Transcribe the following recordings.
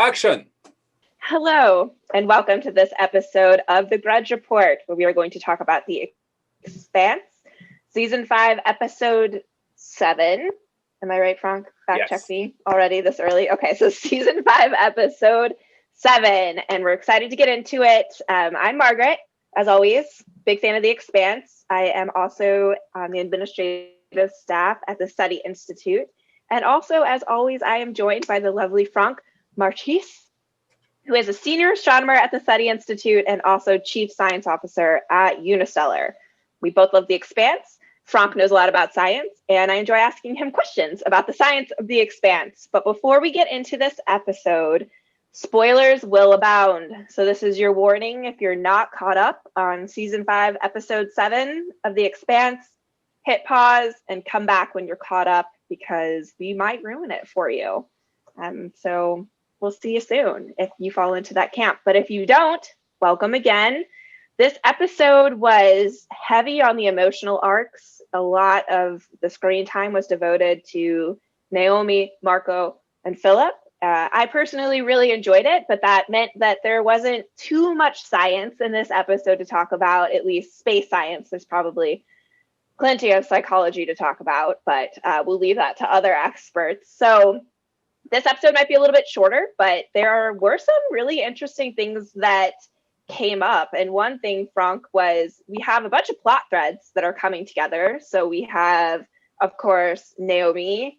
Action! Hello, and welcome to this episode of the Grudge Report, where we are going to talk about the Expanse, Season 5, Episode 7. Am I right, Franck? Fact check me already this early. Okay, so Season 5, Episode 7, and we're excited to get into it. I'm Margaret, as always, big fan of the Expanse. I am also on the administrative staff at the SETI Institute. And also, as always, I am joined by the lovely Franck Marchis, who is a senior astronomer at the SETI Institute and also chief science officer at Unistellar. We both love the Expanse. Franck knows a lot about science, and I enjoy asking him questions about the science of the Expanse. But before we get into this episode, spoilers will abound. So this is your warning. If you're not caught up on Season 5, Episode 7 of the Expanse, hit pause and come back when you're caught up, because we might ruin it for you. So we'll see you soon if you fall into that camp. But if you don't, welcome again. This episode was heavy on the emotional arcs. A lot of the screen time was devoted to Naomi, Marco, and Philip. I personally really enjoyed it, but that meant that there wasn't too much science in this episode to talk about, at least space science. There's probably plenty of psychology to talk about, but we'll leave that to other experts. So this episode might be a little bit shorter, but there were some really interesting things that came up. And one thing, Franck, was we have a bunch of plot threads that are coming together. So we have, of course, Naomi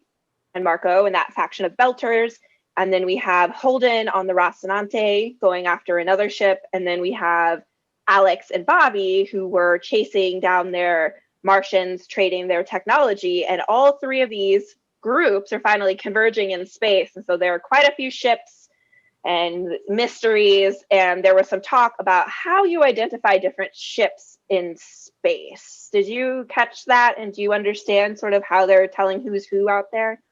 and Marco and that faction of Belters. And then we have Holden on the Rocinante going after another ship. And then we have Alex and Bobby, who were chasing down their Martians, trading their technology. And all three of these groups are finally converging in space. And so there are quite a few ships and mysteries. And there was some talk about how you identify different ships in space. Did you catch that? And do you understand sort of how they're telling who's who out there?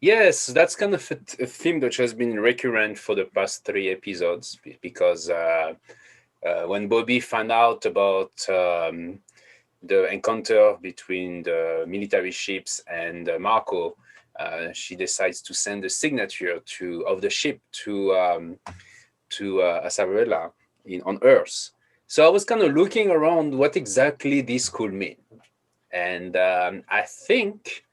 Yes, that's kind of a theme that has been recurrent for the past 3 episodes, because when Bobby found out about the encounter between the military ships and Marco, she decides to send a signature of the ship to Asarela on Earth. So I was kind of looking around what exactly this could mean, and I think,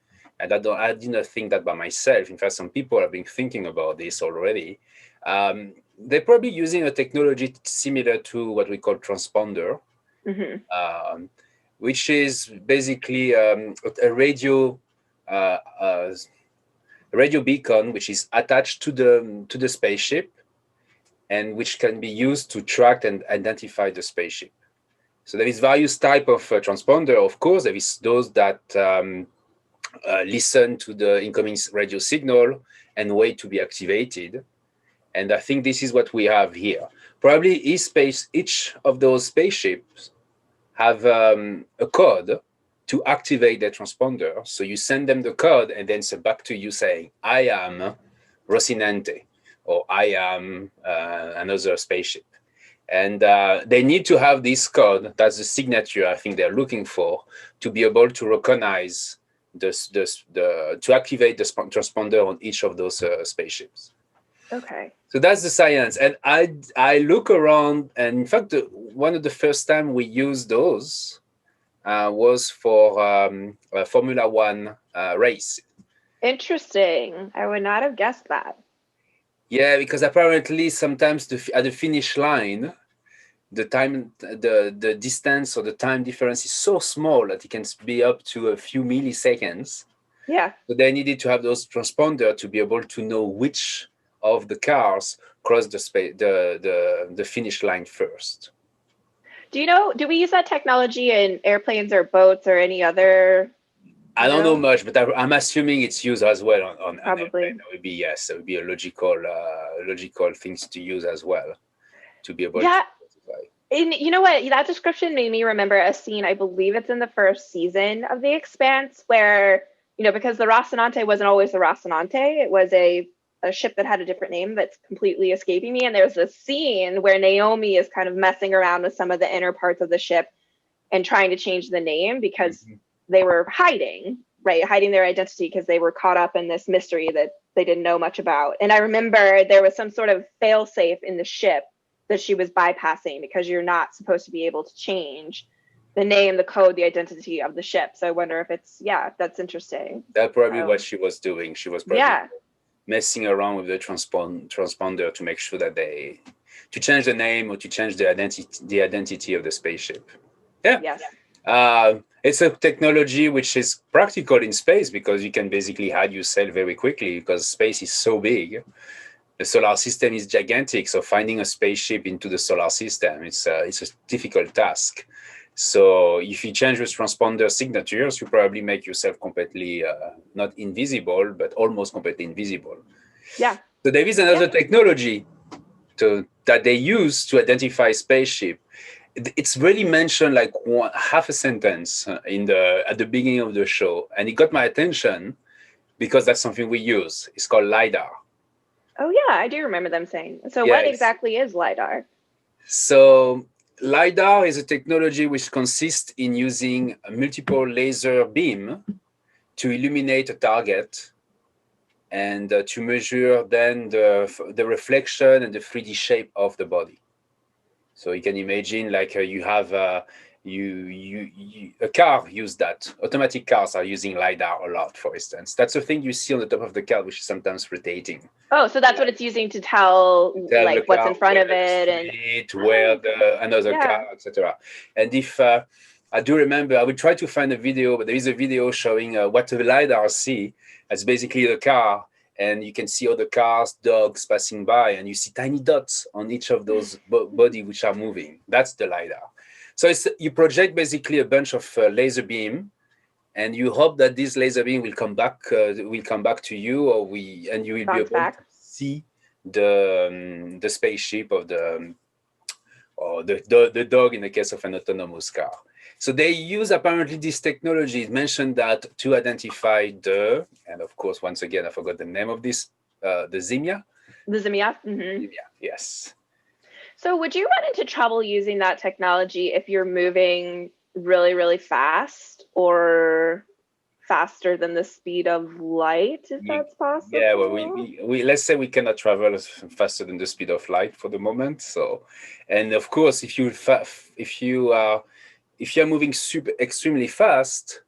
and I did not think that by myself. In fact, some people have been thinking about this already. They're probably using a technology similar to what we call transponder. Mm-hmm. Which is basically a radio beacon, which is attached to the spaceship, and which can be used to track and identify the spaceship. So there is various type of transponder. Of course, there is those that listen to the incoming radio signal and wait to be activated. And I think this is what we have here. Probably each of those spaceships have a code to activate the transponder. So you send them the code, and then it's back to you saying, I am Rocinante, or I am another spaceship. And they need to have this code, that's the signature I think they're looking for, to be able to recognize to activate the transponder on each of those spaceships. Okay. So that's the science. And I look around, and in fact, one of the first time we used those was for a Formula One race. Interesting. I would not have guessed that. Yeah, because apparently sometimes at the finish line, the distance or the time difference is so small that it can be up to a few milliseconds. Yeah. So they needed to have those transponders to be able to know which of the cars cross the finish line first. Do we use that technology in airplanes or boats or any other? I don't know much, but I'm assuming it's used as well on probably. It would be, yes, it would be a logical things to use as well to be able to identify. And you know what? That description made me remember a scene, I believe it's in the first season of The Expanse, where, because the Rocinante wasn't always the Rocinante, it was a ship that had a different name that's completely escaping me. And there's a scene where Naomi is kind of messing around with some of the inner parts of the ship and trying to change the name because they were hiding right, hiding their identity because they were caught up in this mystery that they didn't know much about. And I remember there was some sort of failsafe in the ship that she was bypassing because you're not supposed to be able to change the name, the code, the identity of the ship. So I wonder if it's, that's interesting. That's probably what she was doing. She was probably messing around with the transponder to make sure that to change the name or to change the identity of the spaceship. Yeah. Yes. It's a technology which is practical in space because you can basically hide yourself very quickly because space is so big. The solar system is gigantic, so finding a spaceship into the solar system, it's a difficult task. So if you change your transponder signatures, you probably make yourself completely, not invisible, but almost completely invisible. Yeah. So there is another technology that they use to identify spaceship. It's really mentioned like half a sentence at the beginning of the show, and it got my attention because that's something we use. It's called Lidar. Oh yeah, I do remember them saying. So what exactly is Lidar? So Lidar is a technology which consists in using a multiple laser beam to illuminate a target and to measure then the reflection and the 3D shape of the body. So you can imagine like you have a car use that. Automatic cars are using Lidar a lot, for instance. That's the thing you see on the top of the car, which is sometimes rotating. Oh, so that's what it's using to tell like what's in front of it and where another car, etc. And if I do remember, I would try to find a video, but there is a video showing what the Lidar see. It's basically the car, and you can see all the cars, dogs passing by, and you see tiny dots on each of those body which are moving. That's the Lidar. So you project basically a bunch of laser beam, and you hope that this laser beam will come back to you, and you will be able to see the spaceship of the dog in the case of an autonomous car. So they use apparently this technology. It mentioned that to identify and of course, once again, I forgot the name of this, the Zimia. The Zimia? Mm-hmm. Zimia, yes. So would you run into trouble using that technology if you're moving really, really fast or faster than the speed of light, if that's possible? Yeah, well, we let's say we cannot travel faster than the speed of light for the moment. So, and of course, if you are moving extremely fast,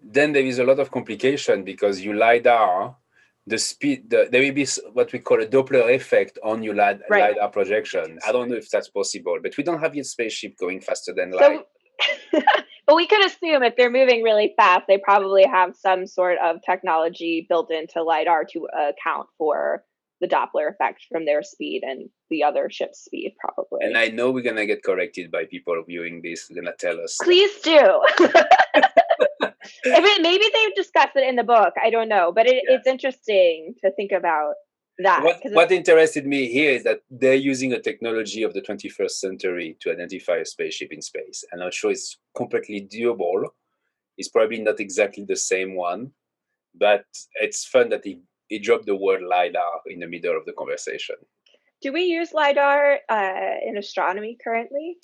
then there is a lot of complication because you Lidar, the speed, there will be what we call a Doppler effect on your Lidar projection. I don't know if that's possible, but we don't have yet spaceship going faster than light. But we can assume if they're moving really fast, they probably have some sort of technology built into Lidar to account for the Doppler effect from their speed and the other ship's speed, probably. And I know we're going to get corrected by people viewing this. They're going to tell us. Please do. Maybe they've discussed it in the book. I don't know. But it's interesting to think about that. What interested me here is that they're using a technology of the 21st century to identify a spaceship in space. I'm not sure it's completely doable. It's probably not exactly the same one, but it's fun that he dropped the word Lidar in the middle of the conversation. Do we use Lidar in astronomy currently?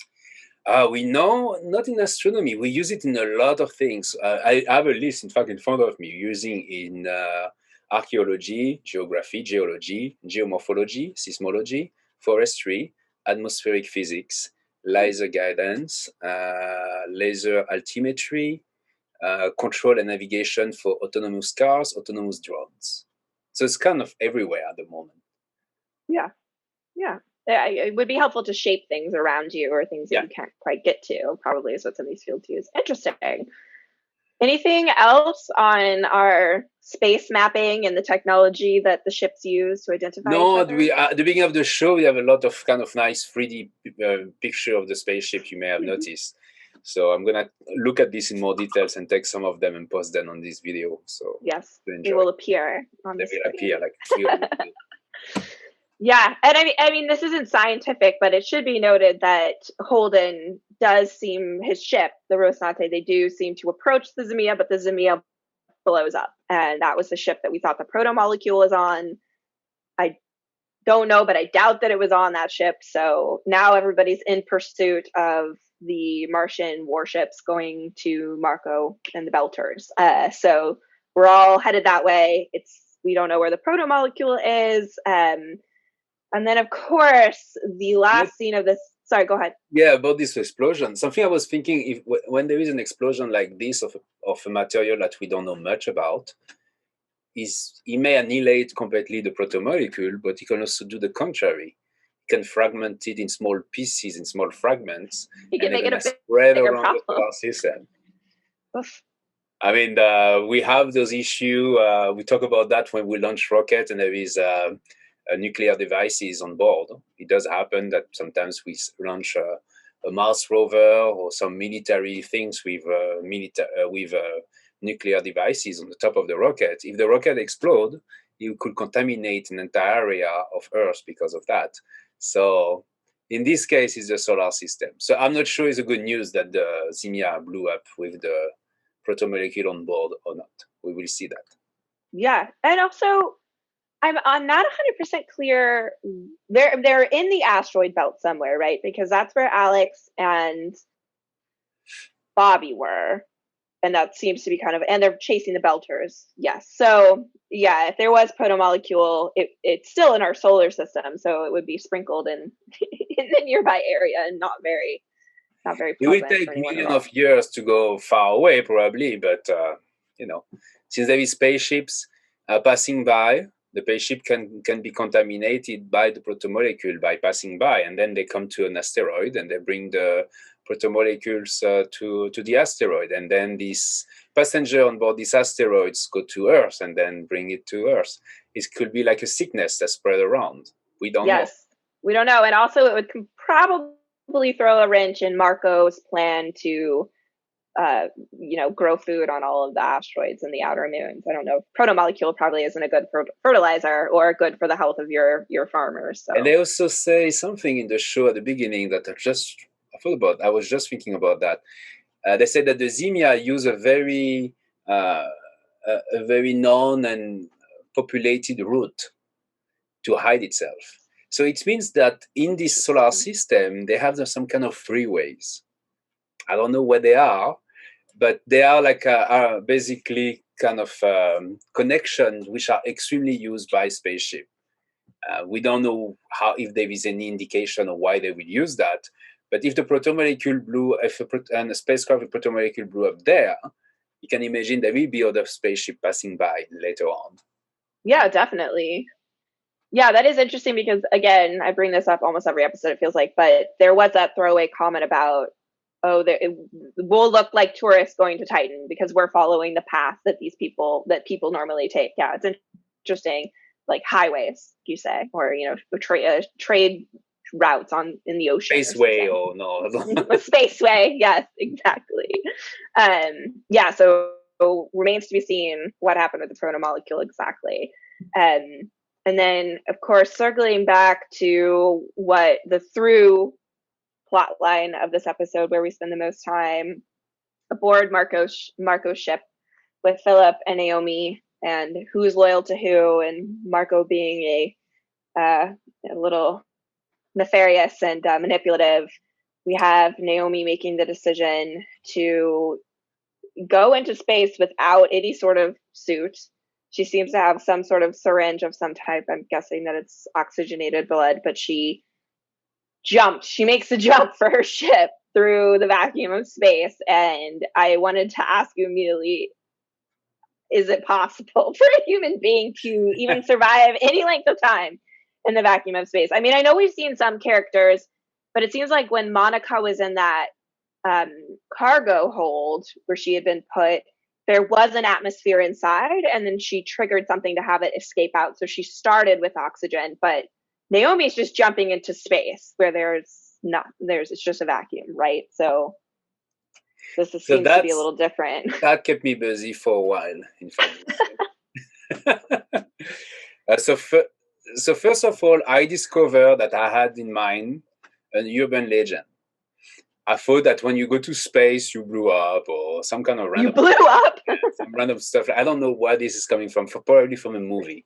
We know not in astronomy. We use it in a lot of things. I have a list, in fact, in front of me, using in archaeology, geography, geology, geomorphology, seismology, forestry, atmospheric physics, laser guidance, laser altimetry, control and navigation for autonomous cars, autonomous drones. So it's kind of everywhere at the moment. Yeah. It would be helpful to shape things around you or things that you can't quite get to, probably is what some of these fields use. Interesting. Anything else on our space mapping and the technology that the ships use to identify each other? At the beginning of the show, we have a lot of kind of nice 3D picture of the spaceship you may have noticed. So I'm going to look at this in more details and take some of them and post them on this video. So yes, they will appear on the screen. They will appear like 3 of them. Yeah, and I mean, this isn't scientific, but it should be noted that Holden does seem, his ship, the Rocinante, they do seem to approach the Zimia, but the Zimia blows up. And that was the ship that we thought the proto-molecule was on. I don't know, but I doubt that it was on that ship. So now everybody's in pursuit of the Martian warships going to Marco and the Belters. So we're all headed that way. We don't know where the proto-molecule is. And then, of course, the last scene of this... Sorry, go ahead. Yeah, about this explosion. Something I was thinking, when there is an explosion like this of a material that we don't know much about, is it may annihilate completely the protomolecule, but it can also do the contrary. It can fragment it in small pieces, in small fragments, You can make it a spread bigger around the problem. solar system. Oof. I mean, we have those issues. We talk about that when we launch rockets and there is nuclear devices on board. It does happen that sometimes we launch a Mars rover or some military things with nuclear devices on the top of the rocket. If the rocket explodes, you could contaminate an entire area of Earth because of that. So in this case, it's the solar system. So I'm not sure it's a good news that the Zimia blew up with the protomolecule on board or not. We will see that. Yeah, and also I'm not 100% clear. They're in the asteroid belt somewhere, right? Because that's where Alex and Bobby were, and that seems to be and they're chasing the Belters. Yes. So yeah, if there was protomolecule, it's still in our solar system, so it would be sprinkled in the nearby area and not very it will take millions of years to go far away, probably, but since there is spaceships passing by, the spaceship can be contaminated by the protomolecule by passing by, and then they come to an asteroid and they bring the protomolecules to the asteroid, and then these passengers on board these asteroids go to Earth and then bring it to Earth. It could be like a sickness that spread around. We don't know. Yes, we don't know, and also it would probably throw a wrench in Marco's plan to grow food on all of the asteroids and the outer moons. I don't know. Protomolecule probably isn't a good fertilizer or good for the health of your farmers. So. And they also say something in the show at the beginning that I thought about. I was just thinking about that. They said that the Zimia use a very known and populated route to hide itself. So it means that in this solar system, they have some kind of freeways. I don't know where they are, but they are like basically kind of connections which are extremely used by spaceship. We don't know if there is any indication of why they will use that. But if the protomolecule and a spacecraft with protomolecule blew up there, you can imagine there will be other spaceship passing by later on. Yeah, definitely. Yeah, that is interesting because, again, I bring this up almost every episode, it feels like, but there was that throwaway comment about, we'll look like tourists going to Titan because we're following the path that people normally take. Yeah, it's interesting, like highways, you say, or trade routes in the ocean. Spaceway or no? Spaceway, yes, exactly. Yeah, so remains to be seen what happened with the protomolecule exactly. And then, of course, circling back to what the through plot line of this episode, where we spend the most time aboard Marco's ship with Philip and Naomi, and who's loyal to who, and Marco being a little nefarious and manipulative. We have Naomi making the decision to go into space without any sort of suit. She seems to have some sort of syringe of some type. I'm guessing that it's oxygenated blood, but she makes the jump for her ship through the vacuum of space. And I wanted to ask you immediately, is it possible for a human being to even survive any length of time in the vacuum of space? I mean, I know we've seen some characters, but it seems like when Monica was in that cargo hold where she had been put, there was an atmosphere inside, and then she triggered something to have it escape out. So she started with oxygen, but Naomi's just jumping into space where it's just a vacuum, right? So this seems to be a little different. That kept me busy for a while, in fact. So first of all, I discovered that I had in mind an urban legend. I thought that when you go to space, you blew up or some kind of random... You blew up? Some random stuff. I don't know where this is coming from, probably from a movie.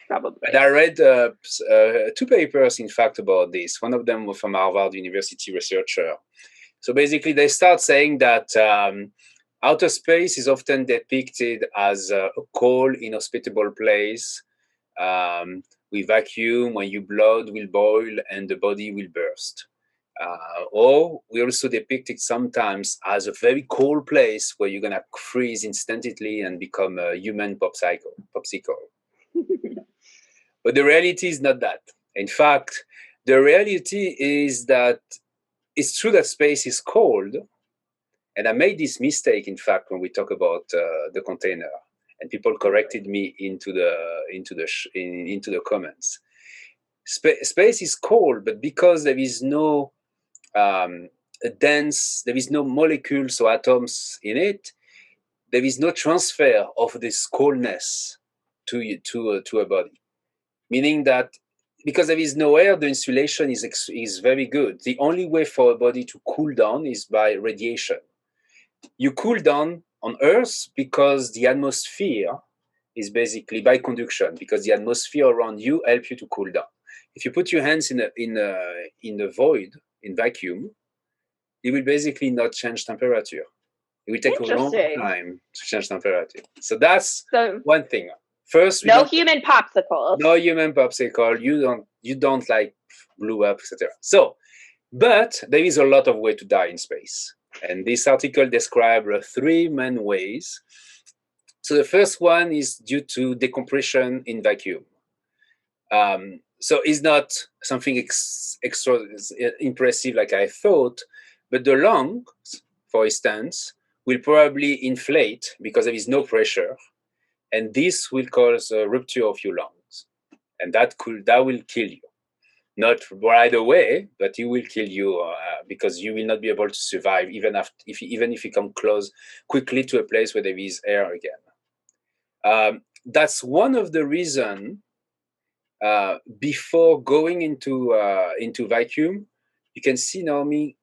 Probably. But I read 2 papers, in fact, about this. One of them was from Harvard University researcher So basically, they start saying that outer space is often depicted as a cold, inhospitable place. We vacuum when your blood will boil and the body will burst. Or we also depict it sometimes as a very cold place where you're gonna freeze instantly and become a human popsicle. But the reality is not that. In fact, the reality is that it's true that space is cold, and I made this mistake. In fact, when we talk about the container, and people corrected me into the comments. Space is cold, but because there is no there is no molecules or atoms in it, there is no transfer of this coldness to a body. Meaning that because there is no air, the insulation is very good. The only way for a body to cool down is by radiation. You cool down on Earth because the atmosphere is basically by conduction, because the atmosphere around you helps you to cool down. If you put your hands in a void, in vacuum, it will basically not change temperature. It will take a long time to change temperature. So that's one thing. First, no human popsicles. No human popsicle. You don't like blew up, etc. So, but there is a lot of way to die in space, and this article describes 3 main ways. So the first one is due to decompression in vacuum. So it's not something extra impressive like I thought, but the lungs, for instance, will probably inflate because there is no pressure, and this will cause a rupture of your lungs, and that will kill you. Not right away, but it will kill you because you will not be able to survive even if you come close quickly to a place where there is air again. That's one of the reasons. Before going into vacuum, you can see Naomi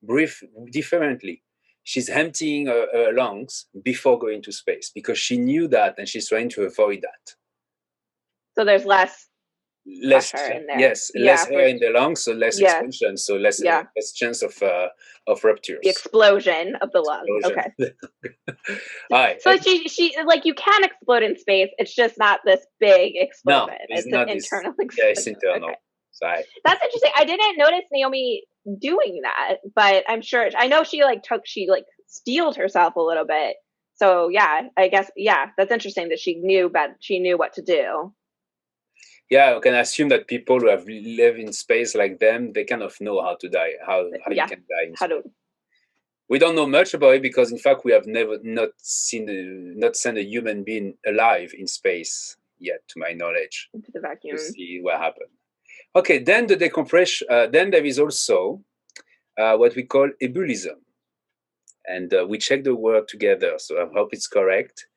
breathe differently. She's emptying her lungs before going to space because she knew that and she's trying to avoid that. So there's less pressure in there. Yes, less air in the lungs, so less expansion, so less chance of ruptures. The explosion of the lungs. Okay. All right. So she like you can explode in space. It's just not this big explosion. No, it's not an this, internal explosion. Yeah, it's internal. Okay. Sorry. That's interesting. I didn't notice Naomi doing that, but I'm sure I know she steeled herself a little bit. So yeah, I guess that's interesting that she knew what to do. Yeah, I can assume that people who have lived in space like them, they kind of know how to die, how you can die in space. We don't know much about it because, in fact, we have not sent a human being alive in space yet, to my knowledge, into the vacuum to see what happened. Okay, then the decompression. Then there is also what we call ebullism, and we check the word together, so I hope it's correct.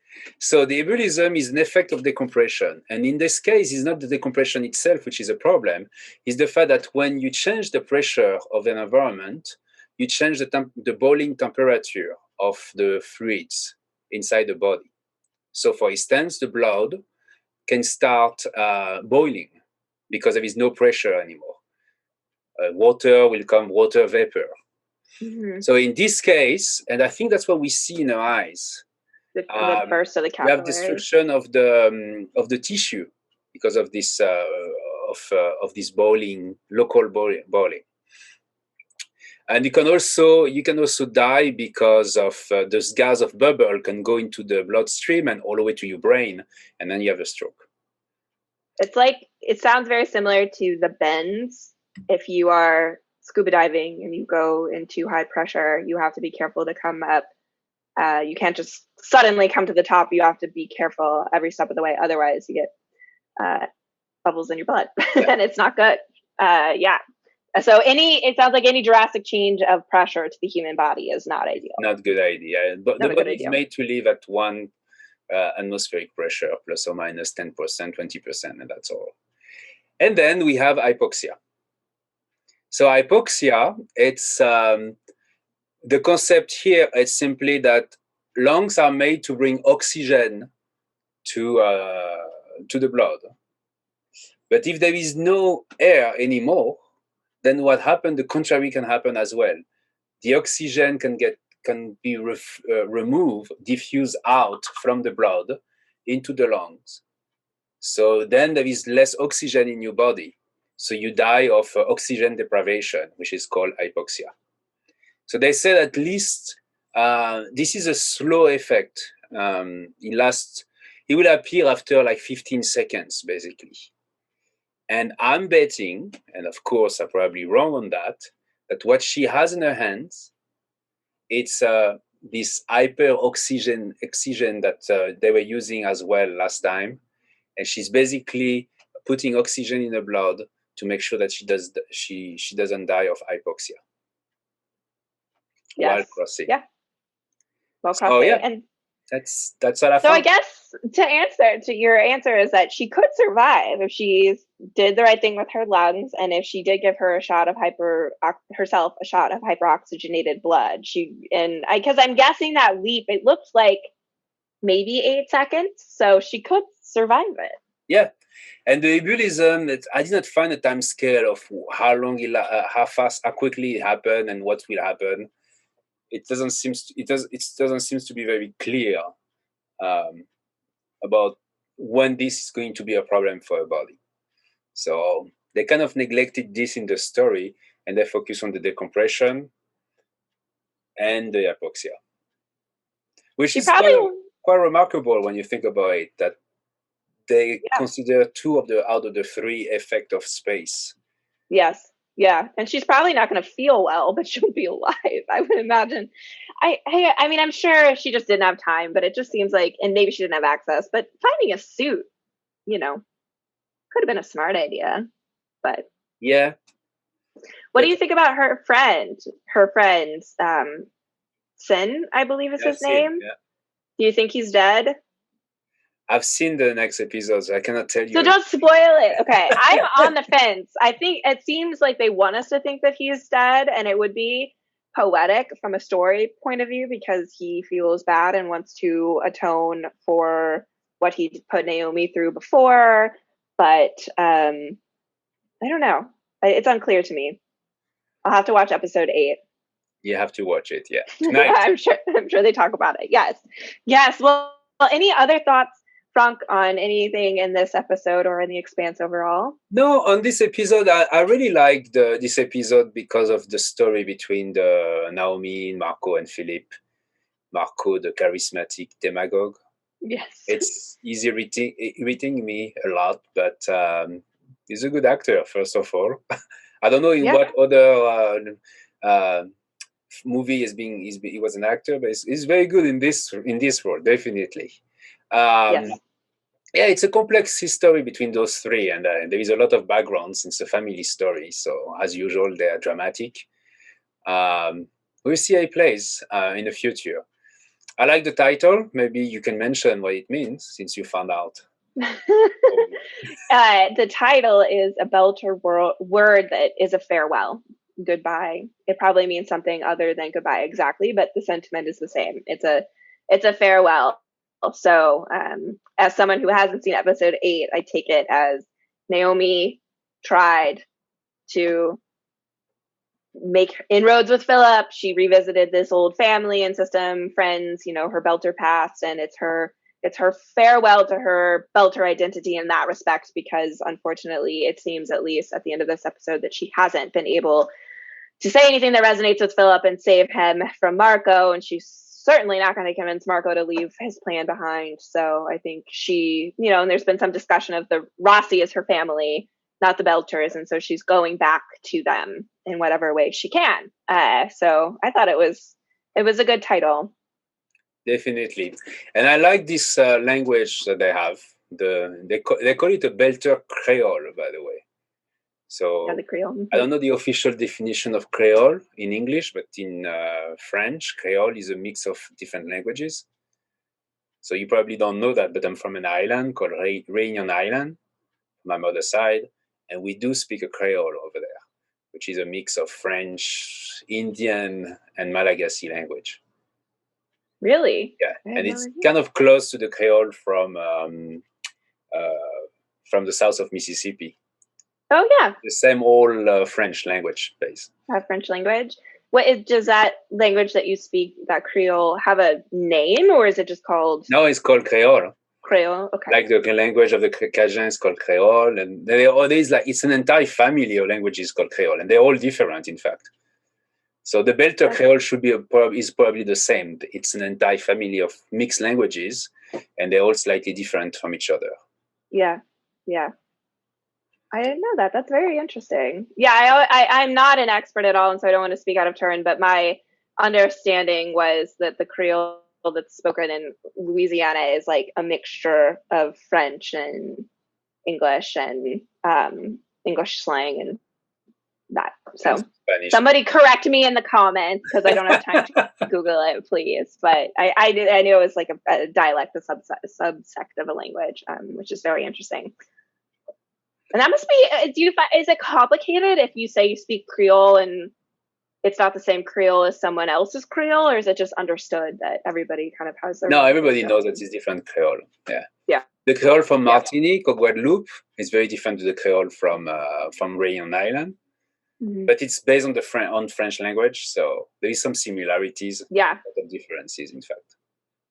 So the ebullism is an effect of decompression, and in this case, it's not the decompression itself which is a problem. It's the fact that when you change the pressure of an environment, you change the boiling temperature of the fluids inside the body. So, for instance, the blood can start boiling because there is no pressure anymore. Water will become water vapor. Mm-hmm. So in this case, and I think that's what we see in our eyes, the burst of the capillaries. We have destruction of the tissue because of this of this local boiling. And you can also die because of this gas of bubble can go into the bloodstream and all the way to your brain, and then you have a stroke. It sounds very similar to the bends. If you are scuba diving and you go into high pressure, you have to be careful to come up. You can't just suddenly come to the top. You have to be careful every step of the way. Otherwise, you get bubbles in your blood, and it's not good. So it sounds like any drastic change of pressure to the human body is not ideal. Not a good idea. But the body is made to live at 1 atmospheric pressure, plus or minus 10%, 20%, and that's all. And then we have hypoxia. So hypoxia, it's the concept here is simply that lungs are made to bring oxygen to the blood. But if there is no air anymore, then what happened? The contrary can happen as well. The oxygen can be removed, diffused out from the blood into the lungs. So then there is less oxygen in your body. So you die of oxygen deprivation, which is called hypoxia. So they said at least this is a slow effect. It will appear after like 15 seconds, basically. And I'm betting, and of course I'm probably wrong on that what she has in her hands, it's this oxygen that they were using as well last time. And she's basically putting oxygen in the blood to make sure that she doesn't die of hypoxia while crossing. Yeah. While crossing. Oh yeah. And that's all I found. So I guess your answer is that she could survive if she did the right thing with her lungs, and if she did give herself a shot of hyperoxygenated blood. Because I'm guessing that leap, it looks like maybe 8 seconds, so she could survive it. Yeah, and the ebullism, I did not find a time scale of how long, how quickly it happened, and what will happen. It doesn't seem to be very clear about when this is going to be a problem for a body. So they kind of neglected this in the story, and they focus on the decompression and the hypoxia, which is quite remarkable when you think about it, that they consider 2 out of the 3 effects of space. Yes. Yeah, and she's probably not going to feel well, but she'll be alive, I would imagine. I mean, I'm sure she just didn't have time, but it just seems like, and maybe she didn't have access, but finding a suit, could have been a smart idea. But yeah. What do you think about her friend? Her friend, Sin, I believe is his name. Yeah. Do you think he's dead? I've seen the next episodes. I cannot tell you. So don't spoil it. Okay. I'm on the fence. I think it seems like they want us to think that he's dead, and it would be poetic from a story point of view because he feels bad and wants to atone for what he put Naomi through before. But I don't know. It's unclear to me. I'll have to watch episode 8. You have to watch it, yeah. Tonight. I'm sure they talk about it. Yes. Well, any other thoughts, Franck, on anything in this episode or in the Expanse overall? No, on this episode, I really liked this episode because of the story between Naomi, Marco, and Philip. Marco, the charismatic demagogue. Yes. It's irritating me a lot, but he's a good actor, first of all. I don't know in what other movie he was an actor, but he's very good in this role, definitely. Yes. Yeah, it's a complex history between those 3, and there is a lot of background since a family story. So as usual, they are dramatic. We'll see how it plays in the future. I like the title. Maybe you can mention what it means since you found out. The title is a Belter word that is a farewell, goodbye. It probably means something other than goodbye exactly, but the sentiment is the same. It's a farewell. So as someone who hasn't seen episode 8, I take it as Naomi tried to make inroads with Philip. She revisited this old family and system, friends, her Belter past, and it's her farewell to her Belter identity in that respect, because unfortunately it seems, at least at the end of this episode, that she hasn't been able to say anything that resonates with Philip and save him from Marco, and she's certainly not going to convince Marco to leave his plan behind. So I think she, and there's been some discussion of the Rossi as her family, not the Belters, and so she's going back to them in whatever way she can. So I thought it was a good title. Definitely, and I like this language that they have. They call it a Belter Creole, by the way. So the Creole. I don't know the official definition of Creole in English, but in French, Creole is a mix of different languages. So you probably don't know that, but I'm from an island called Réunion Island, my mother's side, and we do speak a Creole over there, which is a mix of French, Indian, and Malagasy language. Really? Yeah, and it's kind of close to the Creole from the south of Mississippi. Oh, yeah. The same old French language base. French language. Does that language that you speak, that Creole, have a name, or is it just called? No, it's called Creole. Creole, okay. Like the language of the Cajun is called Creole, and it's an entire family of languages called Creole, and they're all different, in fact. So the Belter Creole is probably the same. It's an entire family of mixed languages, and they're all slightly different from each other. Yeah, yeah. I didn't know that. That's very interesting. Yeah, I'm not an expert at all, and so I don't want to speak out of turn, but my understanding was that the Creole that's spoken in Louisiana is like a mixture of French and English and English slang and that. So somebody correct me in the comments because I don't have time to Google it, please. But I knew it was like a dialect, a subsect of a language, which is very interesting. And that must be, is it complicated if you say you speak Creole and it's not the same Creole as someone else's Creole, or is it just understood that everybody kind of has their... No, everybody knows that it's different Creole. Yeah. Yeah. The Creole from Martinique or Guadeloupe is very different to the Creole from Réunion Island. Mm-hmm. But it's based on on French language, so there is some similarities. Yeah. But differences, in fact.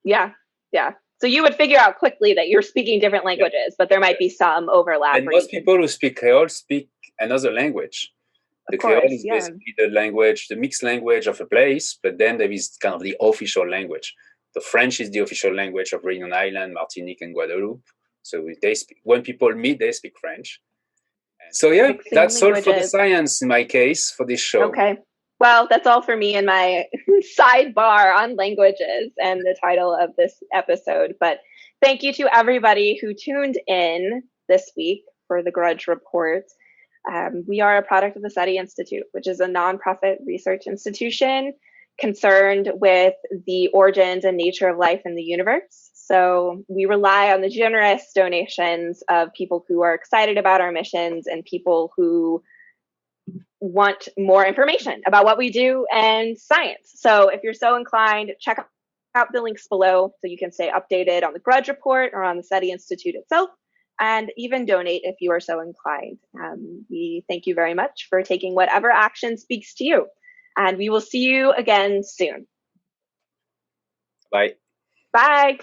Yeah. Yeah. So you would figure out quickly that you're speaking different languages, but there might be some overlap. And most people who speak Creole speak another language. The Creole is basically the mixed language of a place, but then there is kind of the official language. The French is the official language of Réunion Island, Martinique, and Guadeloupe. So when people meet, they speak French. And so yeah, that's all for the science in my case for this show. Okay. Well, that's all for me and my sidebar on languages and the title of this episode. But thank you to everybody who tuned in this week for the Grudge Report. We are a product of the SETI Institute, which is a nonprofit research institution concerned with the origins and nature of life in the universe. So we rely on the generous donations of people who are excited about our missions and people who want more information about what we do and science. So if you're so inclined, check out the links below so you can stay updated on the Grudge Report or on the SETI Institute itself, and even donate if you are so inclined. We thank you very much for taking whatever action speaks to you. And we will see you again soon. Bye. Bye.